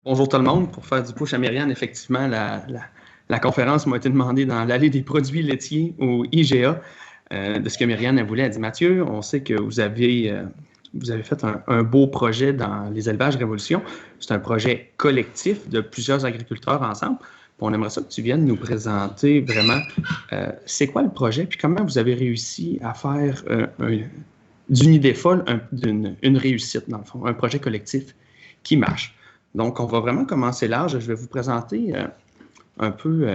Bonjour tout le monde. Pour faire du push à Myriane, effectivement, la conférence m'a été demandée dans l'allée des produits laitiers au IGA. De ce que Myriane voulait, elle dit Mathieu, on sait que vous avez fait un beau projet dans les élevages Révolution. C'est un projet collectif de plusieurs agriculteurs ensemble. On aimerait ça que tu viennes nous présenter vraiment c'est quoi le projet, puis comment vous avez réussi à faire d'une idée folle une réussite, dans le fond, un projet collectif qui marche. Donc, on va vraiment commencer large. Je vais vous présenter un peu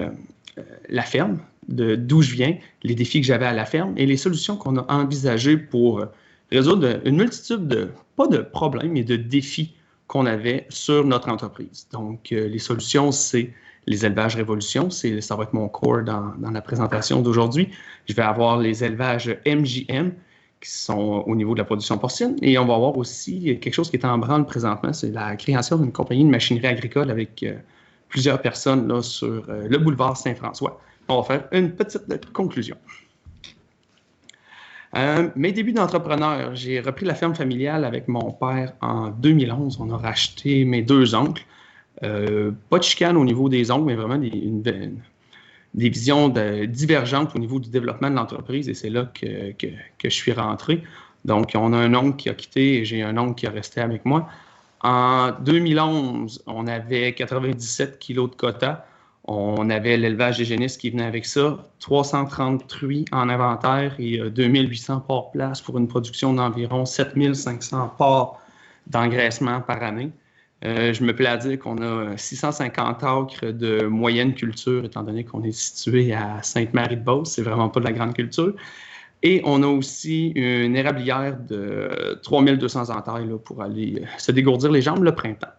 la ferme, d'où je viens, les défis que j'avais à la ferme et les solutions qu'on a envisagées pour résoudre une multitude pas de problèmes, mais de défis qu'on avait sur notre entreprise. Donc, les solutions, c'est les élevages Révolution. Ça va être mon core dans la présentation d'aujourd'hui. Je vais avoir les élevages MJM, qui sont au niveau de la production porcine. Et on va avoir aussi quelque chose qui est en branle présentement, c'est la création d'une compagnie de machinerie agricole avec plusieurs personnes là, sur le boulevard Saint-François. On va faire une petite conclusion. Mes débuts d'entrepreneur, j'ai repris la ferme familiale avec mon père en 2011. On a racheté mes deux oncles. Pas de chicane au niveau des oncles, mais vraiment des visions divergentes au niveau du développement de l'entreprise et c'est là que je suis rentré. Donc, on a un oncle qui a quitté et j'ai un oncle qui est resté avec moi. En 2011, on avait 97 kilos de quota. On avait l'élevage des génisses qui venait avec ça, 330 truies en inventaire et 2800 porcs place pour une production d'environ 7500 porcs d'engraissement par année. Je me plais à dire qu'on a 650 acres de moyenne culture, étant donné qu'on est situé à Sainte-Marie-de-Beauce. C'est vraiment pas de la grande culture. Et on a aussi une érablière de 3200 entailles là, pour aller se dégourdir les jambes le printemps.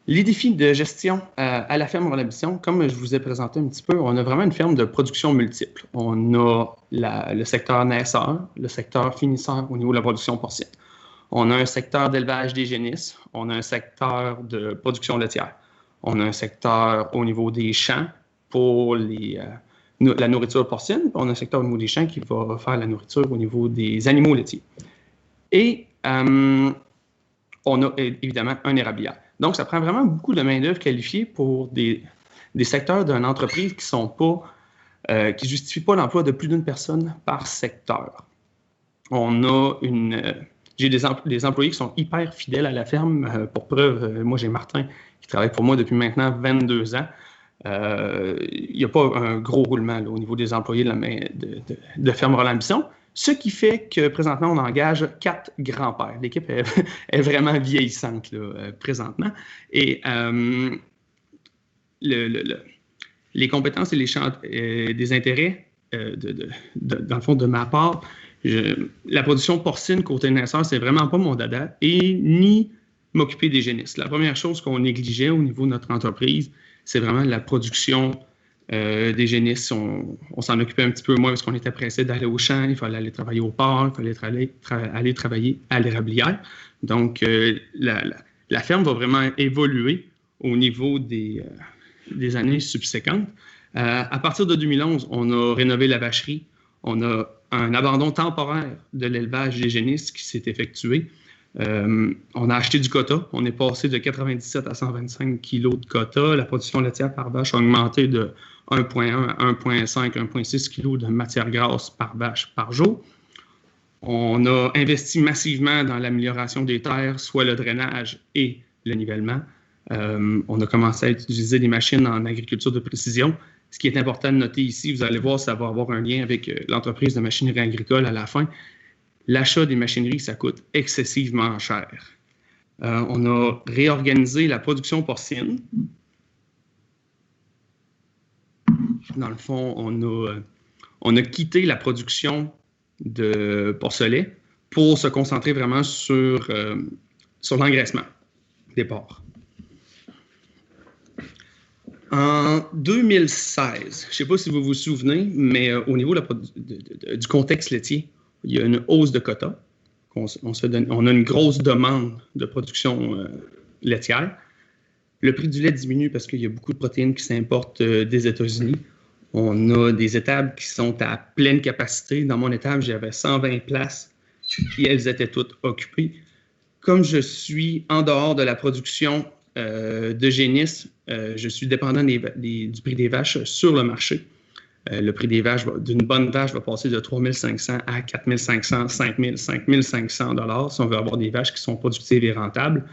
Les défis de gestion à la ferme Rollambition, comme je vous ai présenté un petit peu, on a vraiment une ferme de production multiple. On a le secteur naisseur, le secteur finisseur au niveau de la production porcine. On a un secteur d'élevage des génisses, on a un secteur de production laitière, on a un secteur au niveau des champs pour la nourriture porcine, on a un secteur au niveau des champs qui va faire la nourriture au niveau des animaux laitiers. Et on a évidemment un érablière. Donc, ça prend vraiment beaucoup de main-d'œuvre qualifiée pour des secteurs d'une entreprise qui ne justifient pas l'emploi de plus d'une personne par secteur. On a j'ai des employés qui sont hyper fidèles à la ferme. Pour preuve, moi, j'ai Martin qui travaille pour moi depuis maintenant 22 ans. Il n'y a pas un gros roulement là, au niveau des employés de ferme Rollambition, ce qui fait que présentement, on engage 4 grands-pères. L'équipe est vraiment vieillissante là, présentement. Et les compétences et les champs des intérêts, dans le fond, de ma part, la production porcine côté naisseur, c'est vraiment pas mon dada et ni m'occuper des génisses. La première chose qu'on négligeait au niveau de notre entreprise, c'est vraiment la production des génisses. On s'en occupait un petit peu moins parce qu'on était pressé d'aller au champ, il fallait aller travailler au port, il fallait aller travailler à l'érablière. Donc, la ferme va vraiment évoluer au niveau des années subséquentes. À partir de 2011, on a rénové la vacherie. On a un abandon temporaire de l'élevage des génisses qui s'est effectué. On a acheté du quota. On est passé de 97 à 125 kilos de quota. La production laitière par vache a augmenté de 1,1 à 1,5, 1,6 kilos de matière grasse par vache par jour. On a investi massivement dans l'amélioration des terres, soit le drainage et le nivellement. On a commencé à utiliser des machines en agriculture de précision. Ce qui est important de noter ici, vous allez voir, ça va avoir un lien avec l'entreprise de machinerie agricole à la fin. L'achat des machineries, ça coûte excessivement cher. On a réorganisé la production porcine. Dans le fond, on a quitté la production de porcelet pour se concentrer vraiment sur l'engraissement des porcs. En 2016, je ne sais pas si vous vous souvenez, mais au niveau du contexte laitier, il y a une hausse de quota. On a une grosse demande de production laitière. Le prix du lait diminue parce qu'il y a beaucoup de protéines qui s'importent des États-Unis. On a des étables qui sont à pleine capacité. Dans mon étable, j'avais 120 places et elles étaient toutes occupées. comme je suis en dehors de la production de génisses, je suis dépendant du prix des vaches sur le marché. Le prix des vaches d'une bonne vache va passer de 3 500 à 4 500, 5 000, 5 500 $ si on veut avoir des vaches qui sont productives et rentables.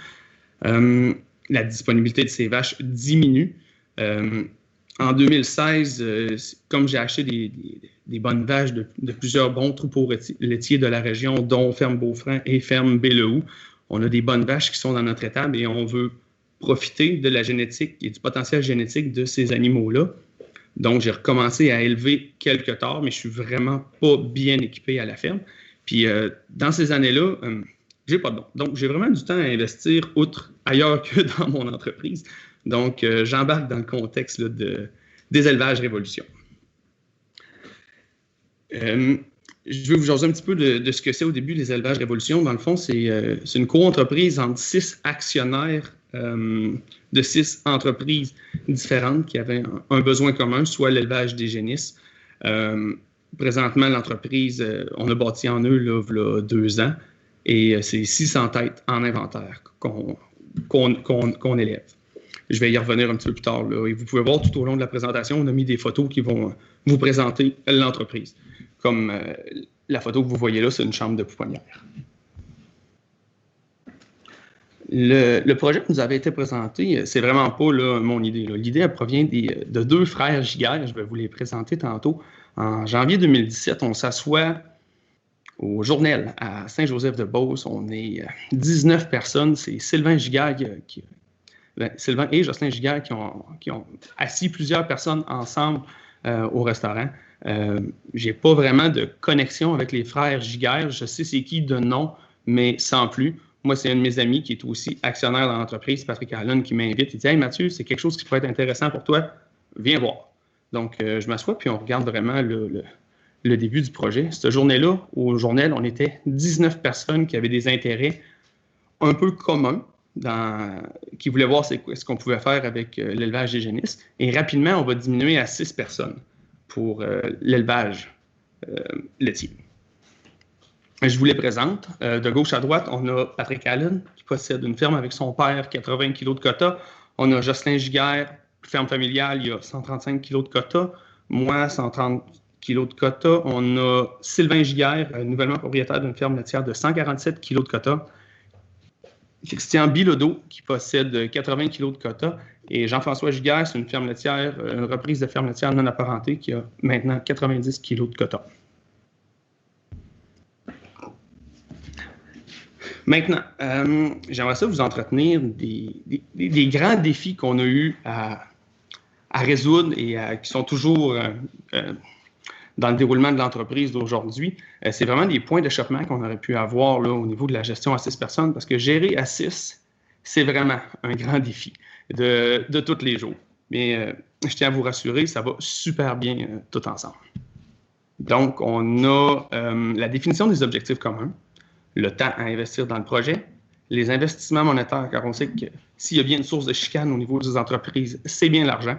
La disponibilité de ces vaches diminue. En 2016, comme j'ai acheté des bonnes vaches de plusieurs bons troupeaux laitiers de la région, dont Ferme Beaufranc et Ferme Bélehoux, on a des bonnes vaches qui sont dans notre étable et on veut profiter de la génétique et du potentiel génétique de ces animaux-là. Donc, j'ai recommencé à élever quelques tares, mais je suis vraiment pas bien équipé à la ferme. Puis, dans ces années-là, j'ai pas de don. Donc, j'ai vraiment du temps à investir ailleurs que dans mon entreprise. Donc, j'embarque dans le contexte là, des élevages révolution. Je vais vous jaser un petit peu de ce que c'est au début, les élevages révolution. Dans le fond, c'est une co-entreprise entre 6 actionnaires de 6 entreprises différentes qui avaient un besoin commun, soit l'élevage des génisses. Présentement, l'entreprise, on a bâti en eux là, 2 ans et c'est 600 têtes en inventaire qu'on élève. Je vais y revenir un petit peu plus tard. Là, et vous pouvez voir tout au long de la présentation, on a mis des photos qui vont vous présenter l'entreprise. Comme la photo que vous voyez là, c'est une chambre de pouponnière. Le projet qui nous avait été présenté, c'est vraiment pas là, mon idée. L'idée, elle provient de 2 frères Giguère. Je vais vous les présenter tantôt. En janvier 2017, on s'assoit au Journal à Saint-Joseph-de-Beauce. On est 19 personnes. C'est Sylvain Giguère Sylvain et Jocelyn Giguère qui ont assis plusieurs personnes ensemble au restaurant. J'ai pas vraiment de connexion avec les frères Giguère. Je sais c'est qui de nom, mais sans plus. Moi, c'est un de mes amis qui est aussi actionnaire dans l'entreprise, Patrick Allen, qui m'invite. Il dit « Hey Mathieu, c'est quelque chose qui pourrait être intéressant pour toi. Viens voir. » Donc, je m'assois puis on regarde vraiment le début du projet. Cette journée-là, au Journal, on était 19 personnes qui avaient des intérêts un peu communs, qui voulaient voir ce qu'on pouvait faire avec l'élevage des génisses. Et rapidement, on va diminuer à 6 personnes pour l'élevage laitier. Je vous les présente. De gauche à droite, on a Patrick Allen, qui possède une ferme avec son père, 80 kg de quota. On a Jocelyn Giguère, ferme familiale, il y a 135 kg de quota. Moi, 130 kg de quota. On a Sylvain Giguère, nouvellement propriétaire d'une ferme laitière de 147 kg de quota. Christian Bilodeau, qui possède 80 kg de quota. Et Jean-François Giguère, c'est une ferme laitière, une reprise de ferme laitière non apparentée qui a maintenant 90 kg de quota. Maintenant, j'aimerais ça vous entretenir des grands défis qu'on a eu à résoudre et qui sont toujours dans le déroulement de l'entreprise d'aujourd'hui. C'est vraiment des points d'achoppement qu'on aurait pu avoir là, au niveau de la gestion à 6 personnes, parce que gérer à 6, c'est vraiment un grand défi de tous les jours. Mais je tiens à vous rassurer, ça va super bien tout ensemble. Donc, on a la définition des objectifs communs, le temps à investir dans le projet, les investissements monétaires, car on sait que s'il y a bien une source de chicane au niveau des entreprises, c'est bien l'argent.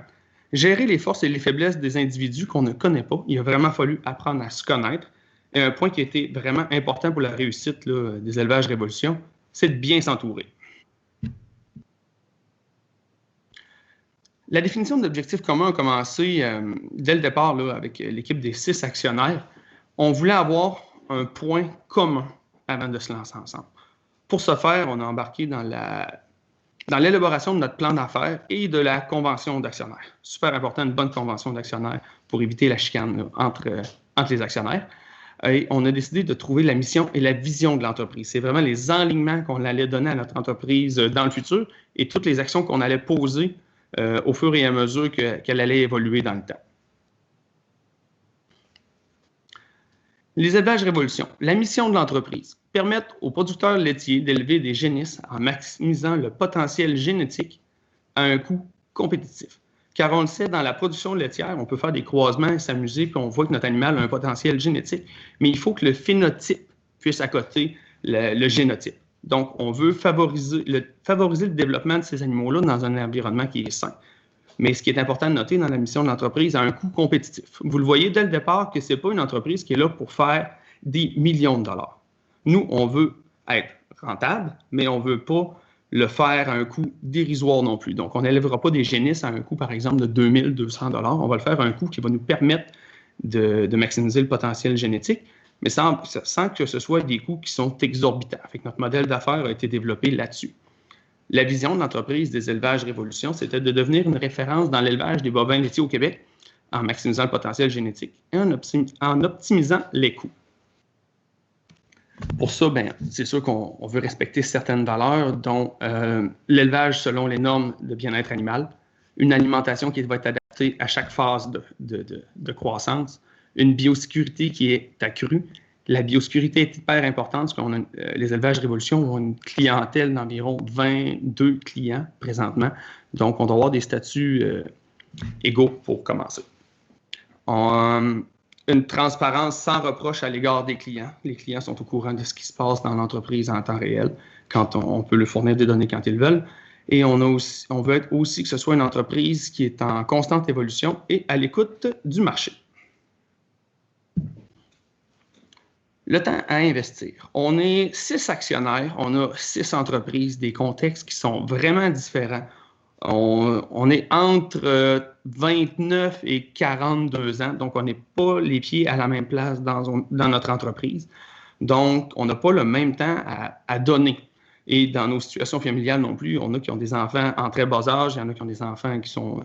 Gérer les forces et les faiblesses des individus qu'on ne connaît pas. Il a vraiment fallu apprendre à se connaître. Et un point qui a été vraiment important pour la réussite là, des élevages révolution, c'est de bien s'entourer. La définition de l'objectif commun a commencé dès le départ là, avec l'équipe des 6 actionnaires. On voulait avoir un point commun avant de se lancer ensemble. Pour ce faire, on a embarqué dans l'élaboration de notre plan d'affaires et de la convention d'actionnaires. Super important, une bonne convention d'actionnaires pour éviter la chicane là, entre les actionnaires. Et on a décidé de trouver la mission et la vision de l'entreprise. C'est vraiment les enlignements qu'on allait donner à notre entreprise dans le futur et toutes les actions qu'on allait poser au fur et à mesure qu'elle allait évoluer dans le temps. Les élevages révolution. La mission de l'entreprise. Permettre aux producteurs laitiers d'élever des génisses en maximisant le potentiel génétique à un coût compétitif. Car on le sait, dans la production laitière, on peut faire des croisements et s'amuser, puis on voit que notre animal a un potentiel génétique, mais il faut que le phénotype puisse accoter le génotype. Donc, on veut favoriser le développement de ces animaux-là dans un environnement qui est sain. Mais ce qui est important de noter dans la mission de l'entreprise, à un coût compétitif. Vous le voyez dès le départ que ce n'est pas une entreprise qui est là pour faire des millions de dollars. Nous, on veut être rentable, mais on ne veut pas le faire à un coût dérisoire non plus. Donc, on n'élèvera pas des génisses à un coût, par exemple, de 2200 $. On va le faire à un coût qui va nous permettre de maximiser le potentiel génétique, mais sans que ce soit des coûts qui sont exorbitants. Fait que notre modèle d'affaires a été développé là-dessus. La vision de l'entreprise des élevages Révolution, c'était de devenir une référence dans l'élevage des bovins laitiers au Québec en maximisant le potentiel génétique et en optimisant les coûts. Pour ça, c'est sûr qu'on veut respecter certaines valeurs, dont l'élevage selon les normes de bien-être animal, une alimentation qui va être adaptée à chaque phase de croissance, une biosécurité qui est accrue. La biosécurité est hyper importante parce que les élevages Révolution ont une clientèle d'environ 22 clients présentement. Donc, on doit avoir des statuts égaux pour commencer. Une transparence sans reproche à l'égard des clients. Les clients sont au courant de ce qui se passe dans l'entreprise en temps réel, quand on peut leur fournir des données quand ils veulent. Et on veut être aussi que ce soit une entreprise qui est en constante évolution et à l'écoute du marché. Le temps à investir. On est 6 actionnaires, on a 6 entreprises, des contextes qui sont vraiment différents. On est entre 29 et 42 ans, donc on n'est pas les pieds à la même place dans notre entreprise. Donc, on n'a pas le même temps à donner. Et dans nos situations familiales non plus, on a qui ont des enfants en très bas âge, il y en a qui ont des enfants qui sont...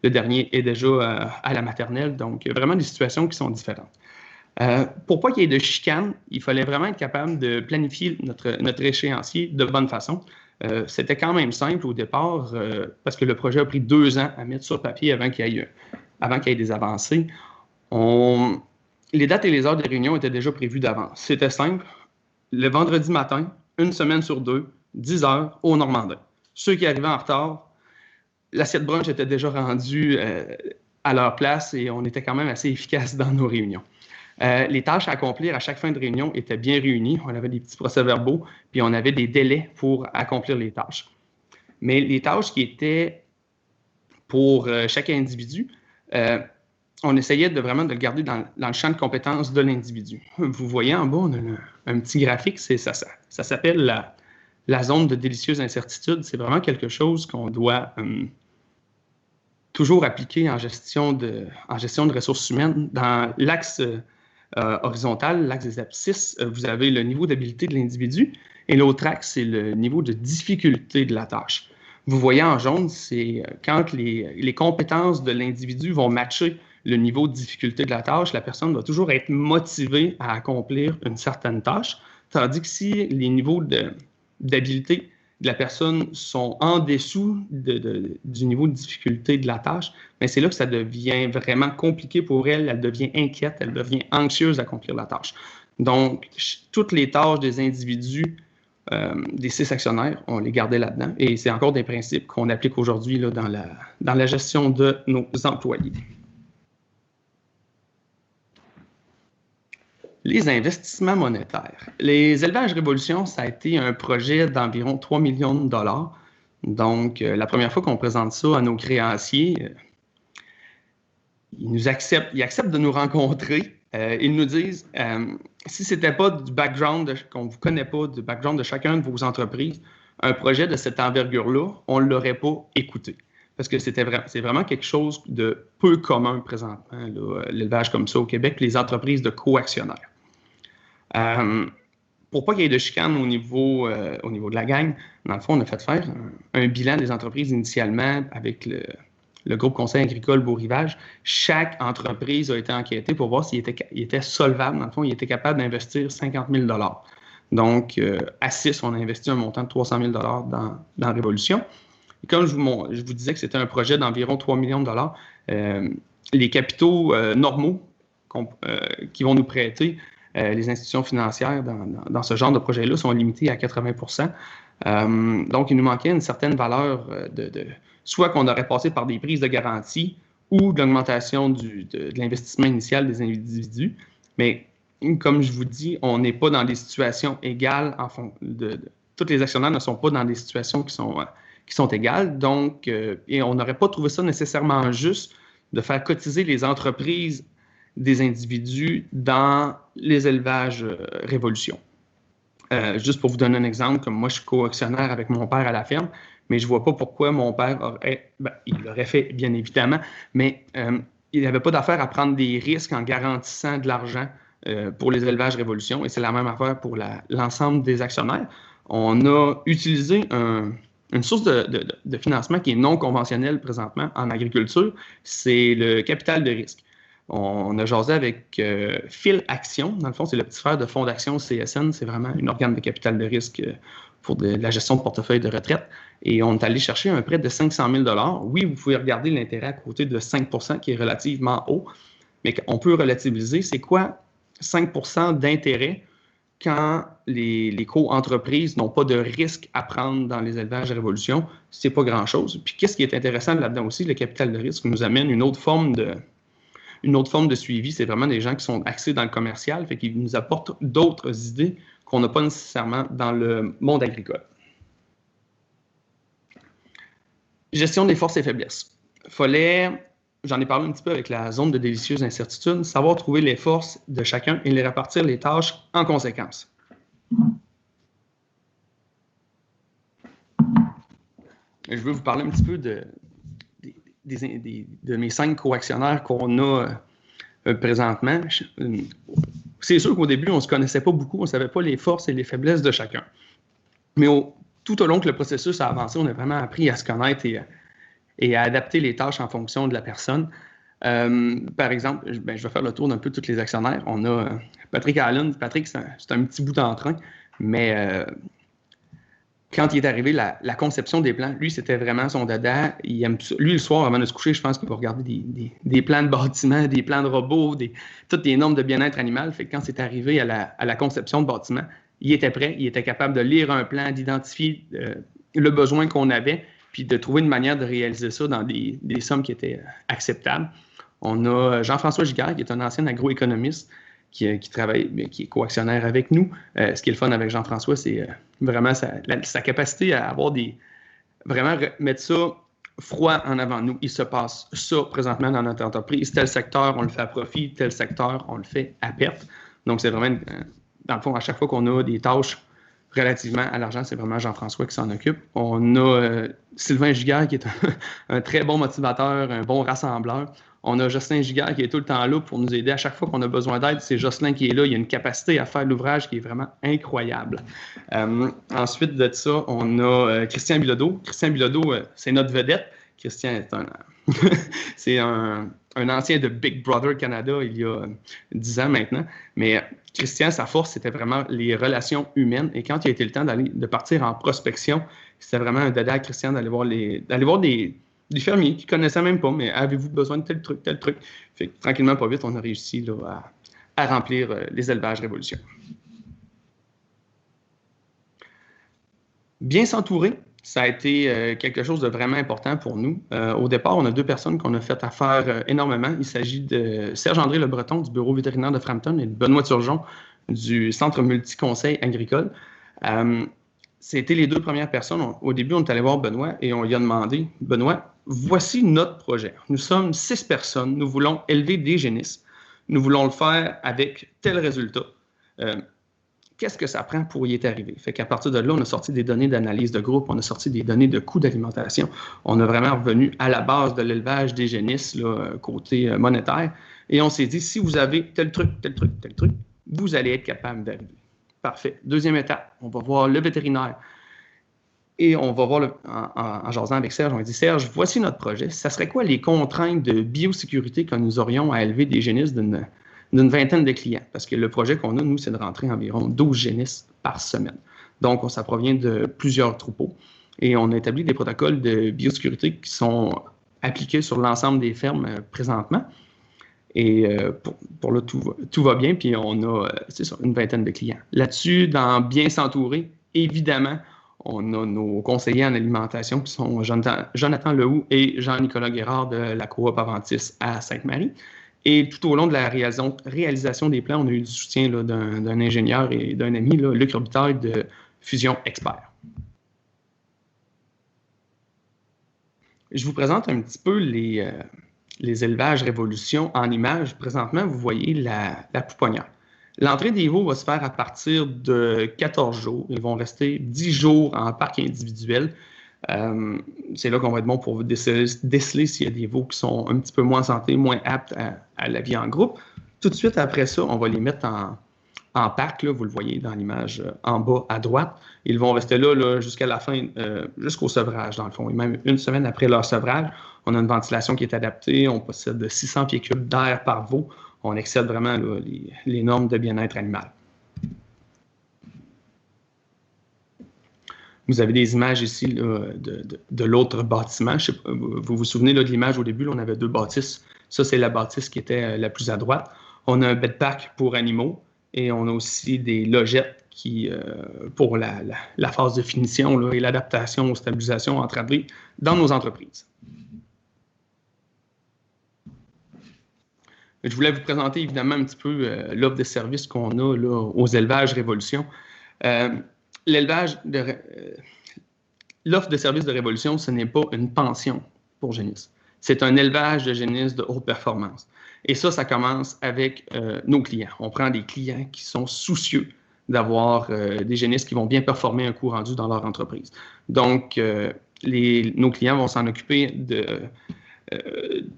Le dernier est déjà à la maternelle, donc il y a vraiment des situations qui sont différentes. Pour pas qu'il y ait de chicane, il fallait vraiment être capable de planifier notre échéancier de bonne façon. C'était quand même simple au départ parce que le projet a pris 2 ans à mettre sur papier avant qu'il y ait des avancées. Les dates et les heures des réunions étaient déjà prévues d'avance. C'était simple. Le vendredi matin, 1 semaine sur 2, 10 heures au Normandin. Ceux qui arrivaient en retard, l'assiette brunch était déjà rendue à leur place et on était quand même assez efficace dans nos réunions. Les tâches à accomplir à chaque fin de réunion étaient bien réunies. On avait des petits procès-verbaux, puis on avait des délais pour accomplir les tâches. Mais les tâches qui étaient pour chaque individu, on essayait vraiment de le garder dans le champ de compétences de l'individu. Vous voyez en bas, on a un petit graphique, ça s'appelle la zone de délicieuse incertitude. C'est vraiment quelque chose qu'on doit toujours appliquer en gestion de ressources humaines. Dans l'axe horizontal, l'axe des abscisses, vous avez le niveau d'habileté de l'individu et l'autre axe, c'est le niveau de difficulté de la tâche. Vous voyez en jaune, c'est quand les compétences de l'individu vont matcher le niveau de difficulté de la tâche, la personne va toujours être motivée à accomplir une certaine tâche, tandis que si les niveaux d'habileté de la personne sont en dessous du niveau de difficulté de la tâche, mais c'est là que ça devient vraiment compliqué pour elle, elle devient inquiète, elle devient anxieuse d'accomplir la tâche. Donc, toutes les tâches des individus, des 6 actionnaires, on les gardait là-dedans, et c'est encore des principes qu'on applique aujourd'hui dans la gestion de nos employés. Les investissements monétaires. Les élevages Révolution, ça a été un projet d'environ 3 millions de dollars. Donc, la première fois qu'on présente ça à nos créanciers, ils acceptent de nous rencontrer. Ils nous disent, si ce n'était pas du background, qu'on ne vous connaît pas du background de chacun de vos entreprises, un projet de cette envergure-là, on ne l'aurait pas écouté. Parce que c'est vraiment quelque chose de peu commun présentement, l'élevage comme ça au Québec, les entreprises de co-actionnaires. Pour pas qu'il y ait de chicane au niveau de la gang, dans le fond, on a fait faire un bilan des entreprises initialement avec le groupe Conseil agricole Beau-Rivage. Chaque entreprise a été enquêtée pour voir s'il était solvable. Dans le fond, il était capable d'investir 50 000 $. Donc, à 6, on a investi un montant de 300 000 $ dans Révolution. Et comme je vous disais que c'était un projet d'environ 3 millions de dollars, les capitaux normaux qui vont nous prêter, les institutions financières dans ce genre de projet-là sont limitées à 80 %. Donc, il nous manquait une certaine valeur soit qu'on aurait passé par des prises de garantie ou de l'augmentation de l'investissement initial des individus. Mais comme je vous dis, on n'est pas dans des situations égales. Tous les actionnaires ne sont pas dans des situations qui sont égales. Donc, et on n'aurait pas trouvé ça nécessairement juste de faire cotiser les entreprises des individus dans les élevages Révolution. Juste pour vous donner un exemple, comme moi, je suis co-actionnaire avec mon père à la ferme, mais je ne vois pas pourquoi mon père il l'aurait fait, bien évidemment, mais il n'avait pas d'affaire à prendre des risques en garantissant de l'argent pour les élevages Révolution, et c'est la même affaire pour l'ensemble des actionnaires. On a utilisé une source de financement qui est non conventionnelle présentement en agriculture, c'est le capital de risque. On a jasé avec Phil Action. Dans le fond, c'est le petit frère de Fonds d'Action CSN. C'est vraiment un organe de capital de risque pour la gestion de portefeuille de retraite. Et on est allé chercher un prêt de 500 000 $. Oui, vous pouvez regarder l'intérêt à côté de 5 % qui est relativement haut, mais on peut relativiser. C'est quoi 5 % d'intérêt quand les co-entreprises n'ont pas de risque à prendre dans les élevages Révolution? C'est pas grand-chose. Puis qu'est-ce qui est intéressant là-dedans aussi? Le capital de risque nous amène une autre forme de suivi. C'est vraiment des gens qui sont axés dans le commercial, fait qu'ils nous apportent d'autres idées qu'on n'a pas nécessairement dans le monde agricole. Gestion des forces et faiblesses. J'en ai parlé un petit peu avec la zone de délicieuse incertitude, savoir trouver les forces de chacun et les répartir les tâches en conséquence. Je veux vous parler un petit peu de mes 5 co-actionnaires qu'on a présentement. C'est sûr qu'au début, on ne se connaissait pas beaucoup, on ne savait pas les forces et les faiblesses de chacun. Mais tout au long que le processus a avancé, on a vraiment appris à se connaître et à adapter les tâches en fonction de la personne. Par exemple, je vais faire le tour d'un peu tous les actionnaires. On a Patrick Allen. Patrick, c'est un petit bout d'entrain, mais quand il est arrivé, la conception des plans, lui, c'était vraiment son dada. Il aime ça. Lui, le soir, avant de se coucher, je pense qu'il va regarder des plans de bâtiments, des plans de robots, toutes les normes de bien-être animal. Fait que quand c'est arrivé à la conception de bâtiment, il était prêt, il était capable de lire un plan, d'identifier le besoin qu'on avait, puis de trouver une manière de réaliser ça dans des sommes qui étaient acceptables. On a Jean-François Giguère, qui est un ancien agroéconomiste, qui travaille, qui est co-actionnaire avec nous. Ce qui est le fun avec Jean-François, c'est vraiment sa capacité à avoir vraiment mettre ça froid en avant de nous. Il se passe ça présentement dans notre entreprise. Tel secteur, on le fait à profit. Tel secteur, on le fait à perte. Donc, c'est vraiment, dans le fond, à chaque fois qu'on a des tâches relativement à l'argent, c'est vraiment Jean-François qui s'en occupe. On a Sylvain Giguère, qui est un très bon motivateur, un bon rassembleur. On a Jocelyn Giguère qui est tout le temps là pour nous aider. À chaque fois qu'on a besoin d'aide, c'est Jocelyn qui est là. Il y a une capacité à faire l'ouvrage qui est vraiment incroyable. Ensuite de ça, on a Christian Bilodeau. Christian Bilodeau, c'est notre vedette. Christian c'est un ancien de Big Brother Canada il y a 10 ans maintenant. Mais Christian, sa force, c'était vraiment les relations humaines. Et quand il a été le temps de partir en prospection, c'était vraiment un dada à Christian d'aller voir des fermiers qui ne connaissaient même pas, mais avez-vous besoin de tel truc, tel truc? Fait que, tranquillement, pas vite, on a réussi là, à remplir les élevages Révolution. Bien s'entourer, ça a été quelque chose de vraiment important pour nous. Au départ, on a 2 personnes qu'on a fait affaire énormément. Il s'agit de Serge-André Le Breton du bureau vétérinaire de Frampton et de Benoît Turgeon du Centre multi-conseil agricole. C'était les 2 premières personnes. Au début, on est allé voir Benoît et on lui a demandé, « Benoît, voici notre projet. Nous sommes 6 personnes. Nous voulons élever des génisses. Nous voulons le faire avec tel résultat. Qu'est-ce que ça prend pour y être arrivé? » Fait qu'à partir de là, on a sorti des données d'analyse de groupe, on a sorti des données de coûts d'alimentation. On a vraiment revenu à la base de l'élevage des génisses, là, côté monétaire. Et on s'est dit, si vous avez tel truc, tel truc, tel truc, vous allez être capable d'arriver. Parfait. Deuxième étape, on va voir le vétérinaire. Et on va voir, en jasant avec Serge, on a dit, Serge, voici notre projet. Ça serait quoi les contraintes de biosécurité que nous aurions à élever des génisses d'une vingtaine de clients? Parce que le projet qu'on a, nous, c'est de rentrer environ 12 génisses par semaine. Donc, ça provient de plusieurs troupeaux. Et on a établi des protocoles de biosécurité qui sont appliqués sur l'ensemble des fermes présentement. Et pour là, tout va bien. Puis on a, c'est ça, une vingtaine de clients. Là-dessus, dans bien s'entourer, évidemment, on a nos conseillers en alimentation qui sont Jonathan Lehoux et Jean-Nicolas Guérard de la coop Aventis à Sainte-Marie. Et tout au long de la réalisation des plans, on a eu du soutien d'un ingénieur et d'un ami, là, Luc Robitaille de Fusion Expert. Je vous présente un petit peu les élevages Révolution en images. Présentement, vous voyez la pouponnière. L'entrée des veaux va se faire à partir de 14 jours. Ils vont rester 10 jours en parc individuel. C'est là qu'on va être bon pour déceler s'il y a des veaux qui sont un petit peu moins en santé, moins aptes à la vie en groupe. Tout de suite après ça, on va les mettre en parc. Là, vous le voyez dans l'image en bas à droite. Ils vont rester là jusqu'à la fin, jusqu'au sevrage, dans le fond. Et même une semaine après leur sevrage, on a une ventilation qui est adaptée. On possède 600 pieds cubes d'air par veau. On excède vraiment là, les normes de bien-être animal. Vous avez des images ici là, de l'autre bâtiment. Vous vous souvenez là, de l'image au début, là, on avait 2 bâtisses. Ça, c'est la bâtisse qui était la plus à droite. On a un bed park pour animaux et on a aussi des logettes pour la phase de finition là, et l'adaptation aux stabilisations entre abris dans nos entreprises. Je voulais vous présenter évidemment un petit peu l'offre de services qu'on a là, aux élevages Révolution. L'offre de services de Révolution, ce n'est pas une pension pour génisses. C'est un élevage de génisses de haute performance. Et ça commence avec nos clients. On prend des clients qui sont soucieux d'avoir des génisses qui vont bien performer un coup rendu dans leur entreprise. Donc, nos clients vont s'en occuper de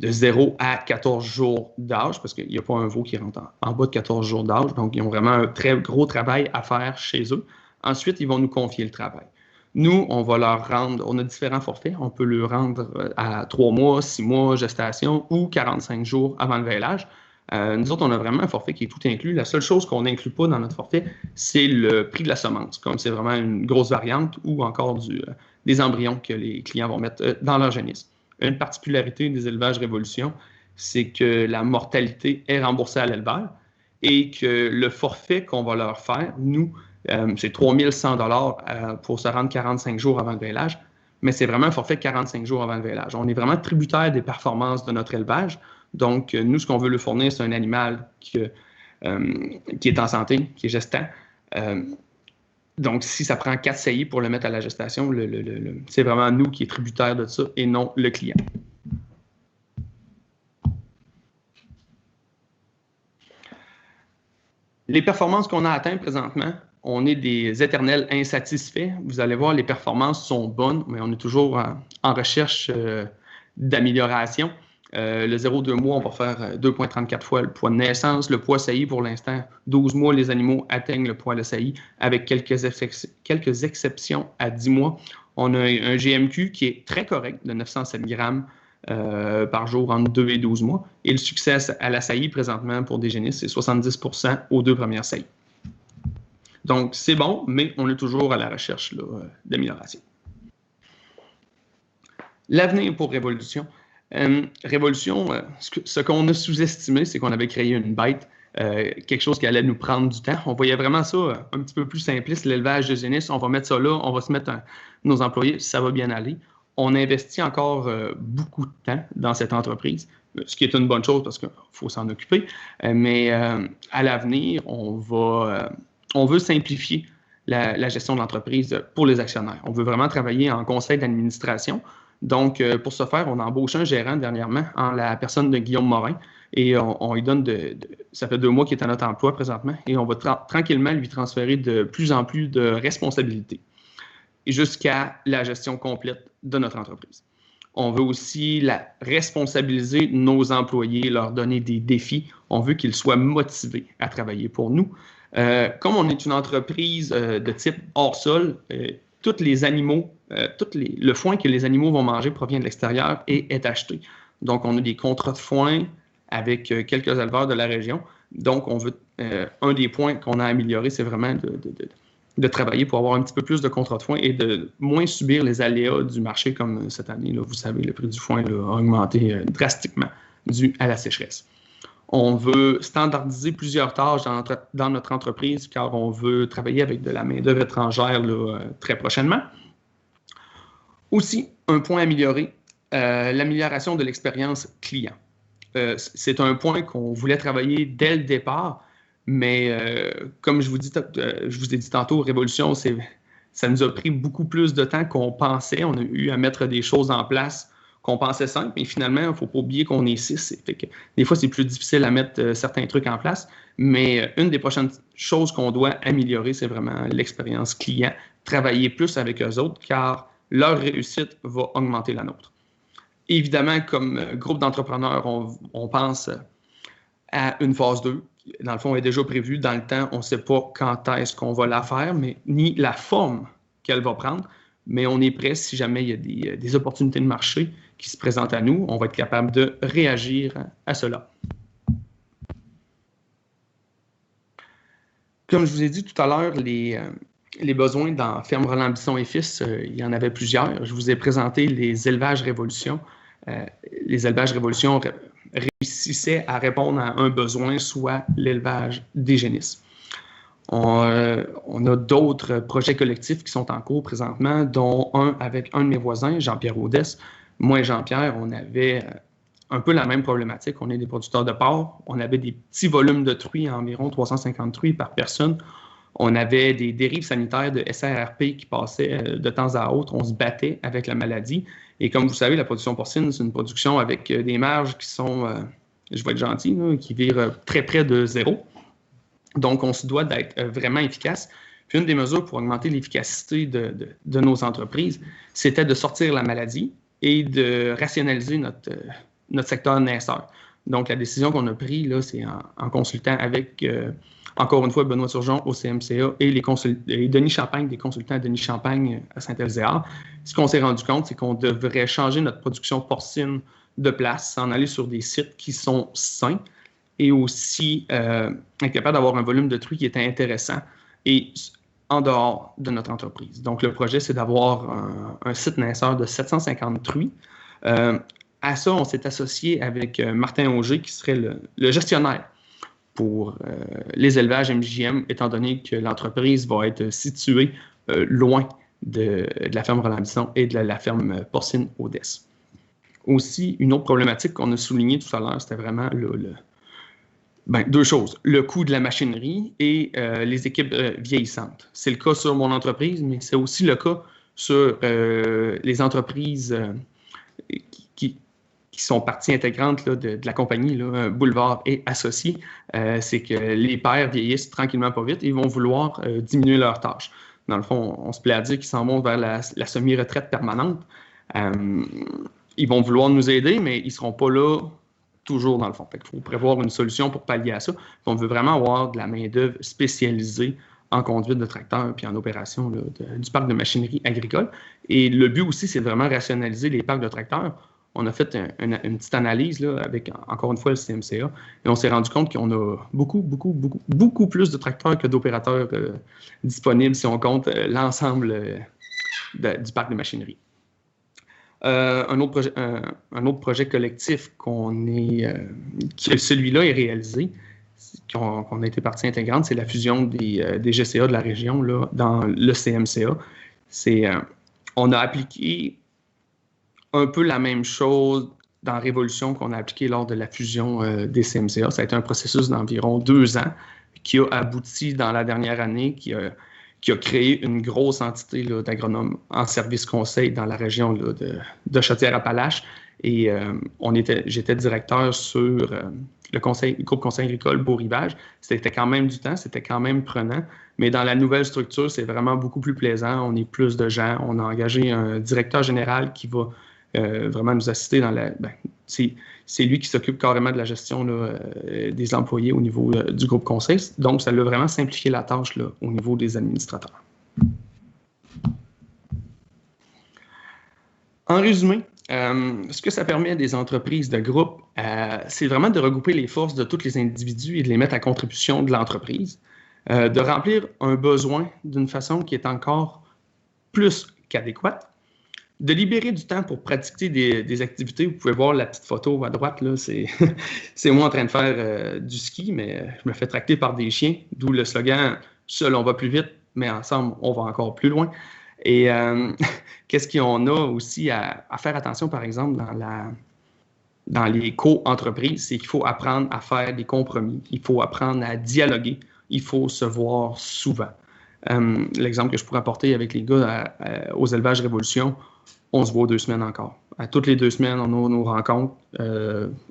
0 à 14 jours d'âge, parce qu'il n'y a pas un veau qui rentre en bas de 14 jours d'âge. Donc, ils ont vraiment un très gros travail à faire chez eux. Ensuite, ils vont nous confier le travail. Nous, on va leur rendre, on a différents forfaits. On peut le rendre à 3 mois, 6 mois, gestation ou 45 jours avant le vêlage. Nous autres, on a vraiment un forfait qui est tout inclus. La seule chose qu'on n'inclut pas dans notre forfait, c'est le prix de la semence, comme c'est vraiment une grosse variante, ou encore des embryons que les clients vont mettre dans leur génisse. Une particularité des élevages Révolution, c'est que la mortalité est remboursée à l'éleveur et que le forfait qu'on va leur faire, nous, c'est 3 100 $ pour se rendre 45 jours avant le vêlage, mais c'est vraiment un forfait 45 jours avant le vêlage. On est vraiment tributaire des performances de notre élevage. Donc, nous, ce qu'on veut lui fournir, c'est un animal qui est en santé, qui est gestant. Donc, si ça prend 4 saillies pour le mettre à la gestation, c'est vraiment nous qui est tributaire de ça et non le client. Les performances qu'on a atteintes présentement, on est des éternels insatisfaits. Vous allez voir, les performances sont bonnes, mais on est toujours en recherche d'amélioration. Le 0-2 mois, on va faire 2,34 fois le poids de naissance. Le poids saillie, pour l'instant, 12 mois, les animaux atteignent le poids de saillie, avec quelques exceptions à 10 mois. On a un GMQ qui est très correct, de 907 grammes par jour entre 2 et 12 mois. Et le succès à la saillie, présentement, pour des génisses, c'est 70% aux 2 premières saillies. Donc, c'est bon, mais on est toujours à la recherche d'amélioration. L'avenir pour Révolution. Révolution, ce qu'on a sous-estimé, c'est qu'on avait créé une bête, quelque chose qui allait nous prendre du temps. On voyait vraiment ça un petit peu plus simpliste, l'élevage de génisses. On va mettre ça là, on va se mettre nos employés, ça va bien aller. On investit encore beaucoup de temps dans cette entreprise, ce qui est une bonne chose parce qu'il faut s'en occuper. Mais à l'avenir, on veut simplifier la gestion de l'entreprise pour les actionnaires. On veut vraiment travailler en conseil d'administration. Donc, pour ce faire, on a embauché un gérant dernièrement, en la personne de Guillaume Morin, et on lui donne ça fait 2 mois qu'il est à notre emploi présentement, et on va tranquillement lui transférer de plus en plus de responsabilités jusqu'à la gestion complète de notre entreprise. On veut aussi responsabiliser nos employés, leur donner des défis. On veut qu'ils soient motivés à travailler pour nous. Comme on est une entreprise de type hors-sol, tous les animaux, le foin que les animaux vont manger provient de l'extérieur et est acheté. Donc, on a des contrats de foin avec quelques éleveurs de la région. Donc, on veut un des points qu'on a amélioré, c'est vraiment de travailler pour avoir un petit peu plus de contrats de foin et de moins subir les aléas du marché comme cette année. Là, vous savez, le prix du foin a augmenté drastiquement dû à la sécheresse. On veut standardiser plusieurs tâches dans notre entreprise car on veut travailler avec de la main-d'œuvre étrangère très prochainement. Aussi, un point amélioré, l'amélioration de l'expérience client. C'est un point qu'on voulait travailler dès le départ, mais comme je vous ai dit tantôt, Révolution, ça nous a pris beaucoup plus de temps qu'on pensait. On a eu à mettre des choses en place qu'on pensait simple, mais finalement, il ne faut pas oublier qu'on est 6. Fait que, des fois, c'est plus difficile à mettre certains trucs en place, mais une des prochaines choses qu'on doit améliorer, c'est vraiment l'expérience client, travailler plus avec eux autres, car leur réussite va augmenter la nôtre. Évidemment, comme groupe d'entrepreneurs, on pense à une phase 2. Dans le fond, elle est déjà prévue dans le temps. On ne sait pas quand est-ce qu'on va la faire, mais ni la forme qu'elle va prendre. Mais on est prêt si jamais il y a des opportunités de marché qui se présentent à nous. On va être capable de réagir à cela. Comme je vous ai dit tout à l'heure, les besoins dans Ferme Roland Bisson et Fils, il y en avait plusieurs. Je vous ai présenté les élevages Révolution. Les élevages Révolution réussissaient à répondre à un besoin, soit l'élevage des génisses. On a d'autres projets collectifs qui sont en cours présentement, dont un avec un de mes voisins, Jean-Pierre Audès. Moi et Jean-Pierre, on avait un peu la même problématique. On est des producteurs de porc. On avait des petits volumes de truies, environ 350 truies par personne. On avait des dérives sanitaires de SRRP qui passaient de temps à autre. On se battait avec la maladie. Et comme vous savez, la production porcine, c'est une production avec des marges qui sont, je vais être gentil, là, qui virent très près de zéro. Donc, on se doit d'être vraiment efficace. Puis, une des mesures pour augmenter l'efficacité de nos entreprises, c'était de sortir la maladie et de rationaliser notre secteur naisseur. Donc, la décision qu'on a prise, là, c'est en consultant avec, encore une fois, Benoît Turgeon au CMCA et Denis Champagne, des consultants à Denis Champagne à Saint-Elzéar. Ce qu'on s'est rendu compte, c'est qu'on devrait changer notre production porcine de place, s'en aller sur des sites qui sont sains et aussi être capable d'avoir un volume de truies qui est intéressant et en dehors de notre entreprise. Donc, le projet, c'est d'avoir un site naisseur de 750 truies. À ça, on s'est associé avec Martin Auger, qui serait le gestionnaire pour les élevages MJM, étant donné que l'entreprise va être située loin de la ferme Roland Bisson et de la ferme porcine Audès. Aussi, une autre problématique qu'on a soulignée tout à l'heure, c'était vraiment deux choses. Le coût de la machinerie et les équipes vieillissantes. C'est le cas sur mon entreprise, mais c'est aussi le cas sur les entreprises qui sont partie intégrante là, de la compagnie, là, Boulevard et Associés. C'est que les pères vieillissent tranquillement pas vite et ils vont vouloir diminuer leurs tâches. Dans le fond, on se plaît à dire qu'ils s'en vont vers la semi-retraite permanente. Ils vont vouloir nous aider, mais ils ne seront pas là toujours dans le fond. Il faut prévoir une solution pour pallier à ça. On veut vraiment avoir de la main-d'œuvre spécialisée en conduite de tracteurs puis en opération là, du parc de machinerie agricole. Et le but aussi, c'est de vraiment rationaliser les parcs de tracteurs. On a fait une petite analyse là, avec, encore une fois, le CMCA et on s'est rendu compte qu'on a beaucoup plus de tracteurs que d'opérateurs disponibles si on compte l'ensemble du parc de machinerie. Un autre projet collectif que celui-là est réalisé, qu'on a été partie intégrante, c'est la fusion des GCA de la région là, dans le CMCA. On a appliqué un peu la même chose dans Révolution qu'on a appliqué lors de la fusion des CMCA. Ça a été un processus d'environ 2 ans qui a abouti dans la dernière année, qui a créé une grosse entité là, d'agronomes en service conseil dans la région là, de Chaudière-Appalaches. Et j'étais directeur sur le groupe conseil agricole Beau-Rivage. C'était quand même du temps, c'était quand même prenant. Mais dans la nouvelle structure, c'est vraiment beaucoup plus plaisant. On est plus de gens. On a engagé un directeur général qui va vraiment nous assister dans c'est lui qui s'occupe carrément de la gestion là, des employés au niveau du groupe conseil. Donc, ça l'a vraiment simplifié la tâche là, au niveau des administrateurs. En résumé, ce que ça permet à des entreprises de groupe, c'est vraiment de regrouper les forces de tous les individus et de les mettre à contribution de l'entreprise, de remplir un besoin d'une façon qui est encore plus qu'adéquate, de libérer du temps pour pratiquer des activités. Vous pouvez voir la petite photo à droite, là, c'est moi en train de faire du ski, mais je me fais tracter par des chiens, d'où le slogan « Seul, on va plus vite, mais ensemble, on va encore plus loin ». Et qu'est-ce qu'on a aussi à faire attention, par exemple, dans les co-entreprises, c'est qu'il faut apprendre à faire des compromis, il faut apprendre à dialoguer, il faut se voir souvent. L'exemple que je pourrais apporter avec les gars aux élevages Révolution, on se voit 2 semaines encore. À toutes les 2 semaines, on a nos rencontres,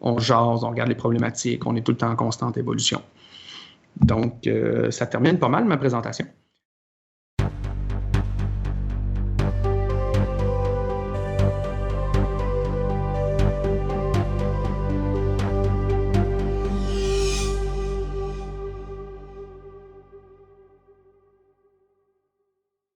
on jase, on regarde les problématiques, on est tout le temps en constante évolution. Donc, ça termine pas mal ma présentation.